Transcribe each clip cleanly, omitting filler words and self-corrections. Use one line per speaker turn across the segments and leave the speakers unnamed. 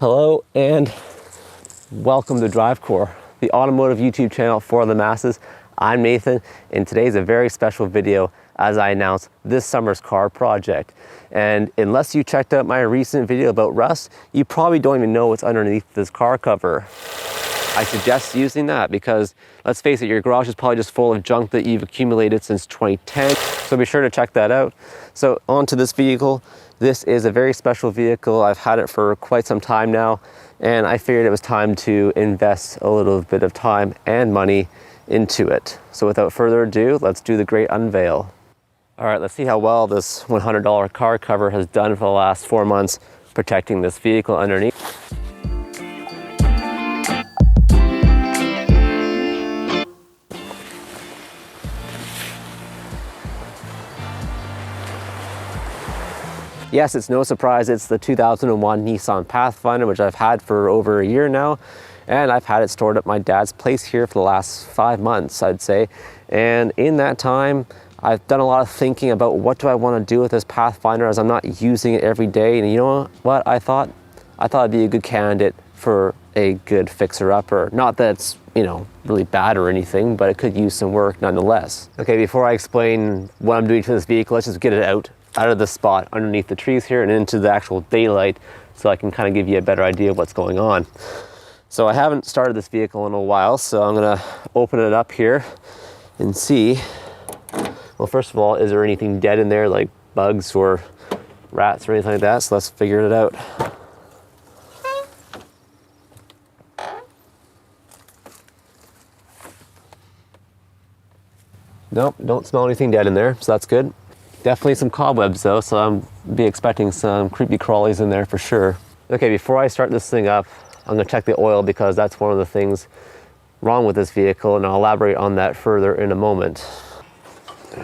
Hello and welcome to DriveCore, the automotive YouTube channel for the masses. I'm Nathan, and today's a very special video as I announce this summer's car project. And unless you checked out my recent video about rust, you probably don't even know what's underneath this car cover. I suggest using that because, let's face it, your garage is probably just full of junk that you've accumulated since 2010. So be sure to check that out. So onto this vehicle. This is a very special vehicle. I've had it for quite some time now, and I figured it was time to invest a little bit of time and money into it. So without further ado, let's do the great unveil. All right, let's see how well this $100 car cover has done for the last 4 months protecting this vehicle underneath. Yes, it's no surprise, it's the 2001 Nissan Pathfinder, which I've had for over a year now. And I've had it stored at my dad's place here for the last 5 months, I'd say. And in that time, I've done a lot of thinking about what do I want to do with this Pathfinder, as I'm not using it every day. And you know what I thought? I thought it'd be a good candidate for a good fixer-upper. Not that it's, you know, really bad or anything, but it could use some work nonetheless. Okay, before I explain what I'm doing to this vehicle, let's just get it out of the spot underneath the trees here and into the actual daylight so I can kind of give you a better idea of what's going on. So I haven't started this vehicle in a while, so I'm gonna open it up here and see. Well, first of all, is there anything dead in there, like bugs or rats or anything like that? So let's figure it out. Nope, don't smell anything dead in there, so that's good. Definitely some cobwebs though, so I'm be expecting some creepy crawlies in there for sure. Okay, before I start this thing up, I'm gonna check the oil because that's one of the things wrong with this vehicle, and I'll elaborate on that further in a moment.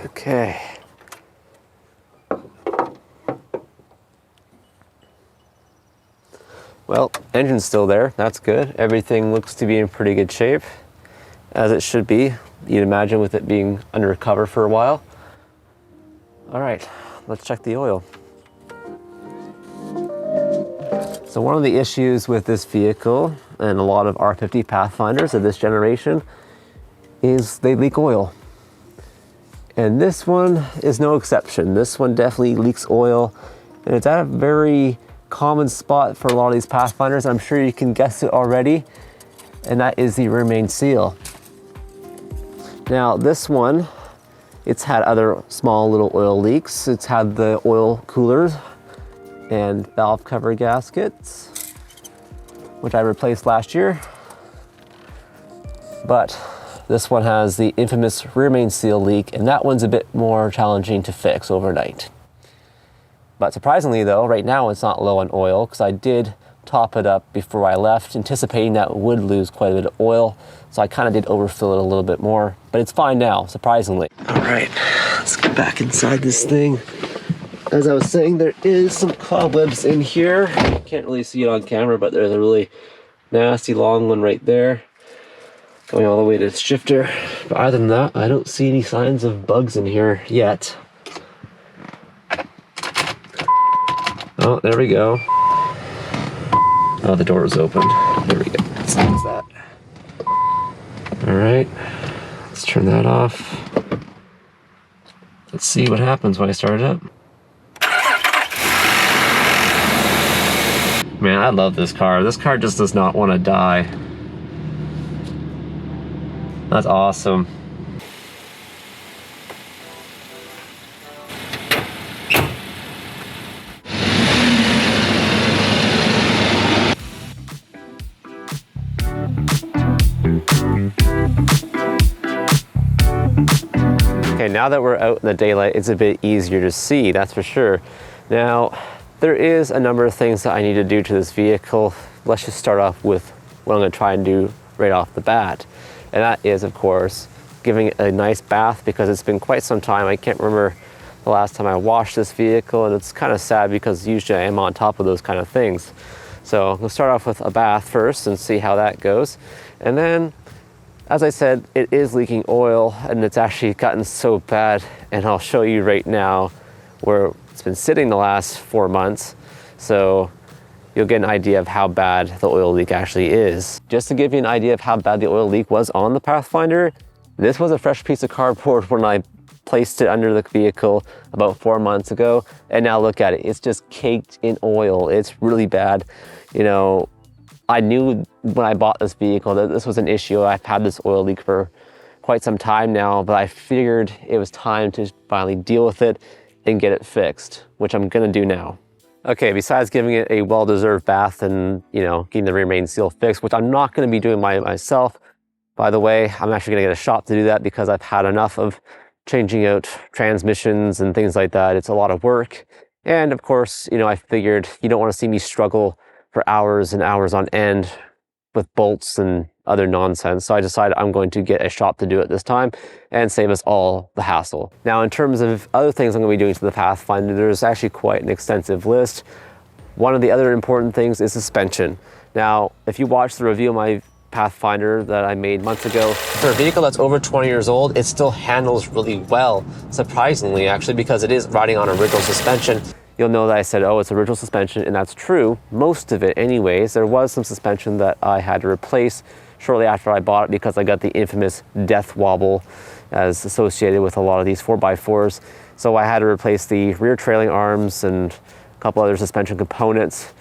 Okay. Well, engine's still there, that's good. Everything looks to be in pretty good shape, as it should be. You'd imagine with it being undercover for a while. All right, let's check the oil. So one of the issues with this vehicle and a lot of R50 Pathfinders of this generation is they leak oil. And this one is no exception. This one definitely leaks oil, and it's at a very common spot for a lot of these Pathfinders. I'm sure you can guess it already, and that is the rear main seal. Now this one, it's had other small little oil leaks. It's had the oil coolers and valve cover gaskets, which I replaced last year. But this one has the infamous rear main seal leak, and that one's a bit more challenging to fix overnight. But surprisingly though, right now it's not low on oil, because I did top it up before I left, anticipating that it would lose quite a bit of oil. So I kind of did overfill it a little bit more, but it's fine now, surprisingly. All right, let's get back inside this thing. As I was saying, there is some cobwebs in here. You can't really see it on camera, but there's a really nasty long one right there, going all the way to its shifter. But other than that, I don't see any signs of bugs in here yet. Oh, there we go. Oh, the door is open. There we go. As long as that. All right, let's turn that off. Let's see what happens when I start it up. Man, I love this car. This car just does not want to die. That's awesome. Okay, now that we're out in the daylight, it's a bit easier to see, that's for sure. Now, there is a number of things that I need to do to this vehicle. Let's just start off with what I'm gonna try and do right off the bat. And that is, of course, giving it a nice bath, because it's been quite some time. I can't remember the last time I washed this vehicle, and it's kind of sad because usually I am on top of those kind of things. So we'll start off with a bath first and see how that goes. And then, as I said, it is leaking oil, and it's actually gotten so bad, and I'll show you right now where it's been sitting the last 4 months. So you'll get an idea of how bad the oil leak actually is. Just to give you an idea of how bad the oil leak was on the Pathfinder, this was a fresh piece of cardboard when I placed it under the vehicle about 4 months ago, and now look at it, it's just caked in oil. It's really bad. You know, I knew when I bought this vehicle that this was an issue. I've had this oil leak for quite some time now, but I figured it was time to finally deal with it and get it fixed, which I'm gonna do now. Okay, besides giving it a well-deserved bath and, you know, getting the rear main seal fixed, which I'm not gonna be doing myself, by the way, I'm actually gonna get a shop to do that because I've had enough of changing out transmissions and things like that. It's a lot of work. And of course, you know, I figured you don't wanna see me struggle for hours and hours on end with bolts and other nonsense. So I decided I'm going to get a shop to do it this time and save us all the hassle. Now, in terms of other things I'm going to be doing to the Pathfinder, there's actually quite an extensive list. One of the other important things is suspension. Now, if you watch the review of my Pathfinder that I made months ago, for a vehicle that's over 20 years old, it still handles really well, surprisingly, actually, because it is riding on original suspension. You'll know that I said, oh, it's original suspension, and that's true. Most of it anyways. There was some suspension that I had to replace shortly after I bought it because I got the infamous death wobble as associated with a lot of these 4x4s. So I had to replace the rear trailing arms and a couple other suspension components.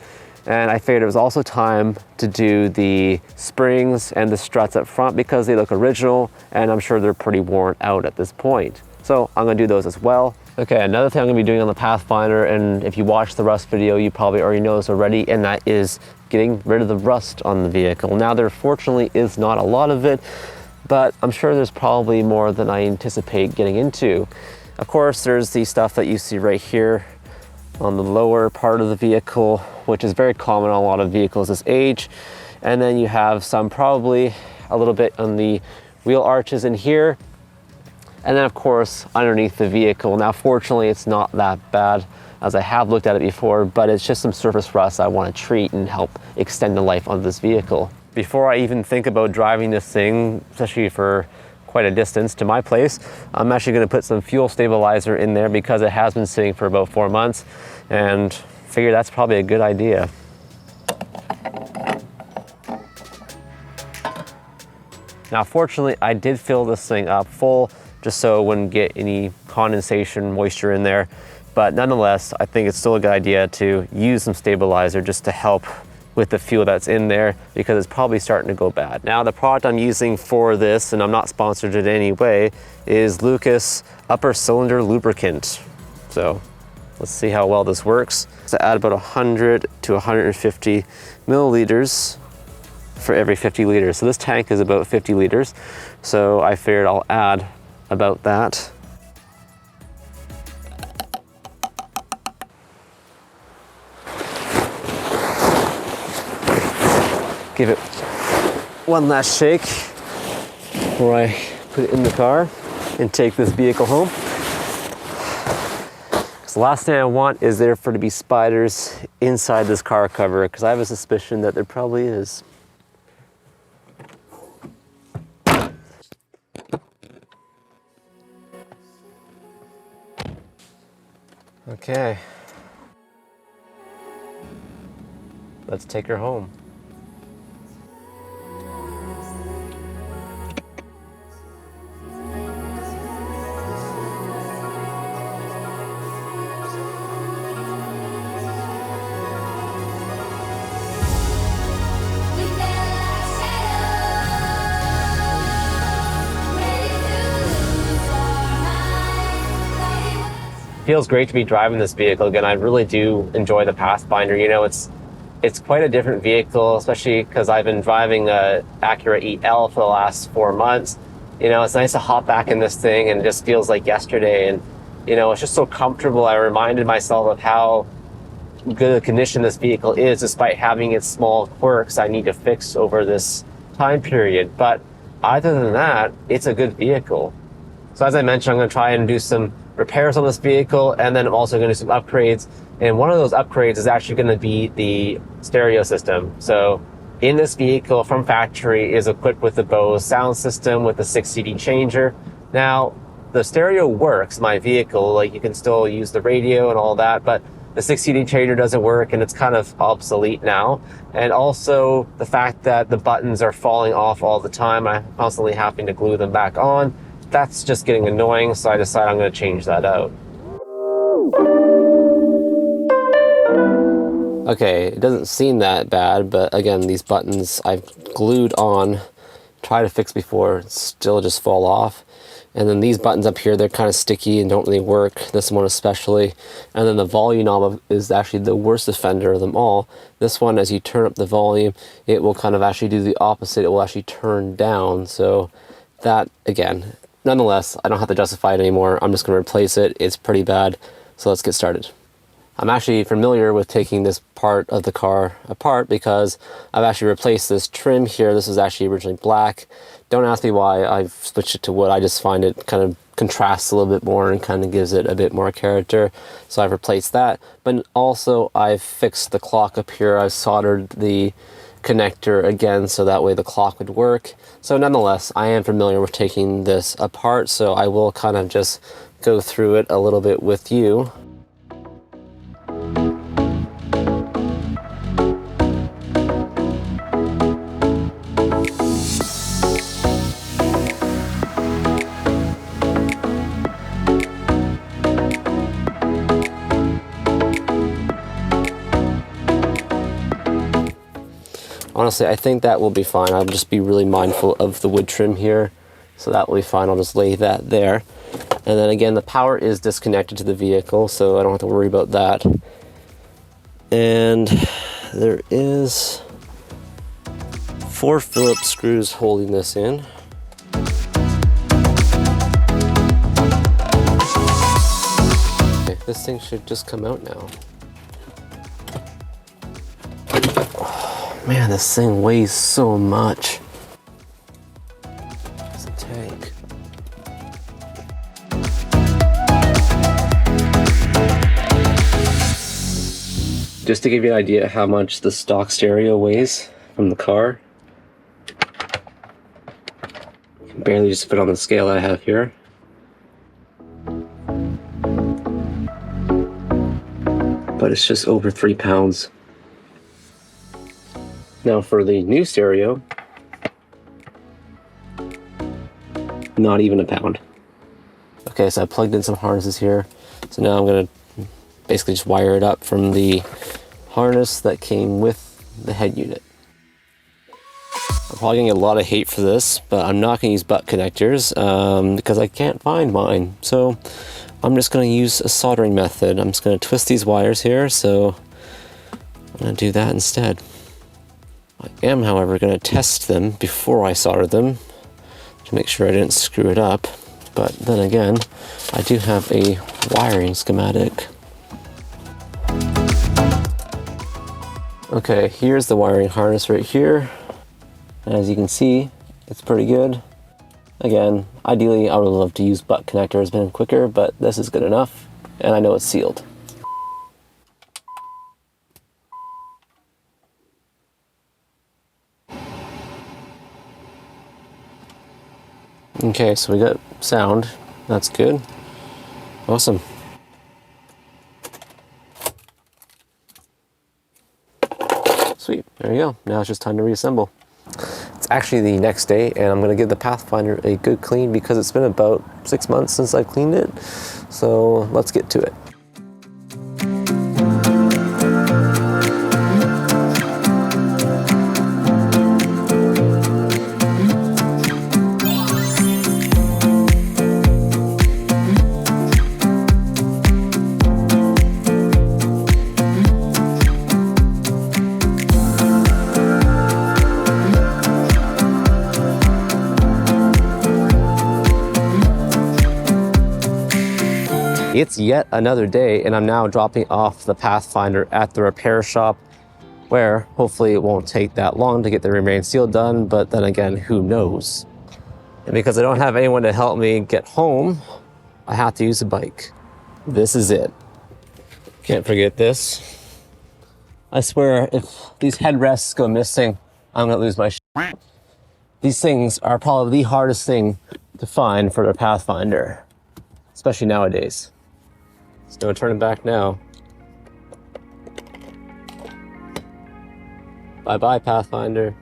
And I figured it was also time to do the springs and the struts up front because they look original, and I'm sure they're pretty worn out at this point. So I'm gonna do those as well. Okay, another thing I'm gonna be doing on the Pathfinder, and if you watched the rust video, you probably already know this already, and that is getting rid of the rust on the vehicle. Now, there fortunately is not a lot of it, but I'm sure there's probably more than I anticipate getting into. Of course, there's the stuff that you see right here on the lower part of the vehicle, which is very common on a lot of vehicles this age. And then you have some probably a little bit on the wheel arches in here. And then of course, underneath the vehicle. Now, fortunately, it's not that bad as I have looked at it before, but it's just some surface rust I want to treat and help extend the life of this vehicle. Before I even think about driving this thing, especially for quite a distance to my place, I'm actually going to put some fuel stabilizer in there because it has been sitting for about 4 months, and figure that's probably a good idea. Now, fortunately, I did fill this thing up full just so it wouldn't get any condensation, moisture in there. But nonetheless, I think it's still a good idea to use some stabilizer just to help with the fuel that's in there because it's probably starting to go bad. Now, the product I'm using for this, and I'm not sponsored in any way, is Lucas Upper Cylinder Lubricant. So let's see how well this works. So add about 100 to 150 milliliters for every 50 liters. So this tank is about 50 liters. So I figured I'll add about that. Give it one last shake before I put it in the car and take this vehicle home. Because the last thing I want is there to be spiders inside this car cover, because I have a suspicion that there probably is. Okay. Let's take her home. Feels great to be driving this vehicle again. I really do enjoy the Pathfinder. You know, it's quite a different vehicle, especially because I've been driving a Acura EL for the last 4 months. You know, it's nice to hop back in this thing and it just feels like yesterday. And, you know, it's just so comfortable. I reminded myself of how good a condition this vehicle is, despite having its small quirks I need to fix over this time period. But other than that, it's a good vehicle. So as I mentioned, I'm going to try and do some repairs on this vehicle, and then I'm also going to do some upgrades. And one of those upgrades is actually going to be the stereo system. So in this vehicle from factory is equipped with the Bose sound system with the 6 CD changer. Now, the stereo works, my vehicle, like you can still use the radio and all that, but the 60D changer doesn't work and it's kind of obsolete now. And also the fact that the buttons are falling off all the time. I'm constantly having to glue them back on. That's just getting annoying, so I decided I'm going to change that out. Okay, it doesn't seem that bad, but again, these buttons I've glued on, tried to fix before, still just fall off. And then these buttons up here, they're kind of sticky and don't really work, this one especially. And then the volume knob is actually the worst offender of them all. This one, as you turn up the volume, it will kind of actually do the opposite. It will actually turn down. So that, again, nonetheless, I don't have to justify it anymore. I'm just going to replace it. It's pretty bad. So let's get started. I'm actually familiar with taking this part of the car apart because I've actually replaced this trim here. This was actually originally black. Don't ask me why I've switched it to wood. I just find it kind of contrasts a little bit more and kind of gives it a bit more character. So I've replaced that. But also I've fixed the clock up here. I've soldered the connector again so that way the clock would work. So nonetheless, I am familiar with taking this apart. So I will kind of just go through it a little bit with you. Honestly, I think that will be fine. I'll just be really mindful of the wood trim here. So that will be fine. I'll just lay that there. And then again, the power is disconnected to the vehicle, so I don't have to worry about that. And there is 4 Phillips screws holding this in. Okay, this thing should just come out now. Man, this thing weighs so much. It's a tank. Just to give you an idea how much the stock stereo weighs from the car. Barely just fit on the scale I have here. But it's just over 3 pounds. Now for the new stereo, not even a pound. Okay, so I plugged in some harnesses here. So now I'm gonna basically just wire it up from the harness that came with the head unit. I'm probably gonna get a lot of hate for this, but I'm not gonna use butt connectors because I can't find mine. So I'm just gonna use a soldering method. I'm just gonna twist these wires here, so I'm gonna do that instead. I am, however, going to test them before I solder them to make sure I didn't screw it up. But then again, I do have a wiring schematic. Okay, here's the wiring harness right here. As you can see, it's pretty good. Again, ideally I would love to use butt connectors, been quicker, but this is good enough. And I know it's sealed. Okay, so we got sound. That's good. Awesome. Sweet, there you go. Now it's just time to reassemble. It's actually the next day and I'm gonna give the Pathfinder a good clean because it's been about 6 months since I cleaned it. So let's get to it. It's yet another day and I'm now dropping off the Pathfinder at the repair shop where hopefully it won't take that long to get the remain seal done, but then again, who knows? And because I don't have anyone to help me get home, I have to use a bike. This is it. Can't forget this. I swear if these headrests go missing, I'm gonna lose my shit. These things are probably the hardest thing to find for the Pathfinder, especially nowadays. So turn it back now. Bye-bye, Pathfinder.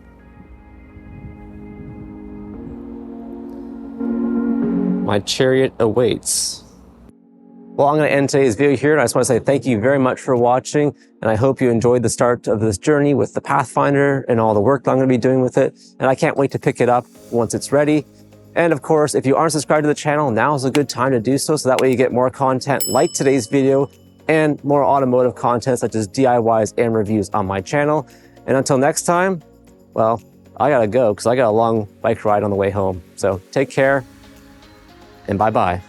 My chariot awaits. Well, I'm going to end today's video here, and I just want to say thank you very much for watching, and I hope you enjoyed the start of this journey with the Pathfinder and all the work that I'm going to be doing with it, and I can't wait to pick it up once it's ready. And of course, if you aren't subscribed to the channel, now is a good time to do so that way you get more content like today's video and more automotive content such as DIYs and reviews on my channel. And until next time, well, I gotta go because I got a long bike ride on the way home. So take care and bye-bye.